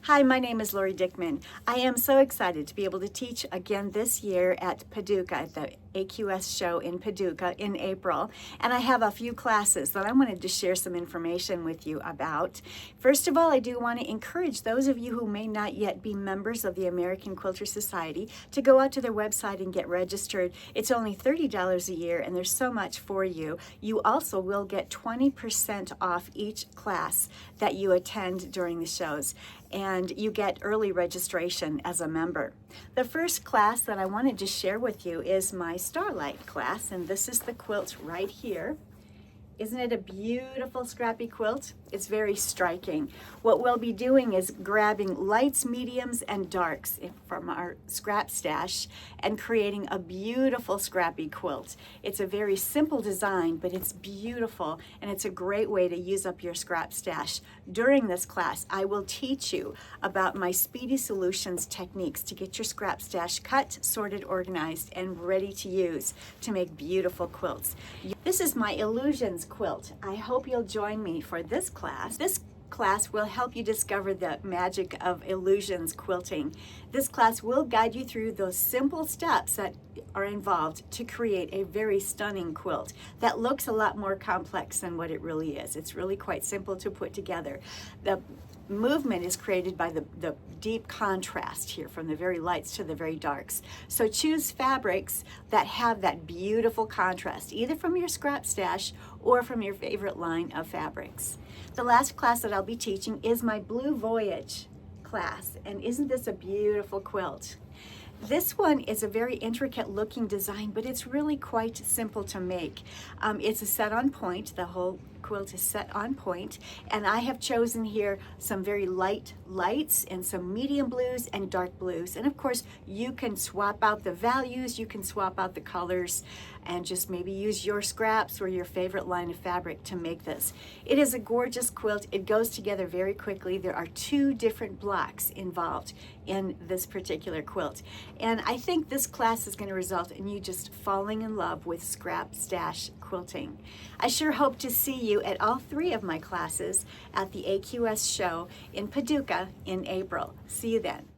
Hi, my name is Lori Dickman. I am so excited to be able to teach again this year at Paducah, at the AQS show in Paducah in April. And I have a few classes that I wanted to share some information with you about. First of all, I do want to encourage those of you who may not yet be members of the American Quilter Society to go out to their website and get registered. It's only $30 a year and there's so much for you. You also will get 20% off each class that you attend during the shows, and you get early registration as a member. The first class that I wanted to share with you is my Starlight class, and this is the quilt right here. Isn't it a beautiful scrappy quilt? It's very striking. What we'll be doing is grabbing lights, mediums, and darks from our scrap stash and creating a beautiful scrappy quilt. It's a very simple design, but it's beautiful, and it's a great way to use up your scrap stash. During this class, I will teach you about my Speedy Solutions techniques to get your scrap stash cut, sorted, organized, and ready to use to make beautiful quilts. This is my Illusions quilt. I hope you'll join me for this class. This class will help you discover the magic of illusions quilting. This class will guide you through those simple steps that are involved to create a very stunning quilt that looks a lot more complex than what it really is. It's really quite simple to put together. The movement is created by the deep contrast here, from the very lights to the very darks. So choose fabrics that have that beautiful contrast, either from your scrap stash or from your favorite line of fabrics. The last class that I'll be teaching is my Blue Voyage class, and isn't this a beautiful quilt? This one is a very intricate looking design, but it's really quite simple to make. It's a set on point. The whole quilt is set on point, and I have chosen here some very light lights and some medium blues and dark blues. And of course, you can swap out the values, you can swap out the colors, and just maybe use your scraps or your favorite line of fabric to make this. It is a gorgeous quilt. It goes together very quickly. There are 2 different blocks involved in this particular quilt. And I think this class is going to result in you just falling in love with scrap stash quilting. I sure hope to see you at all 3 of my classes at the AQS show in Paducah in April. See you then.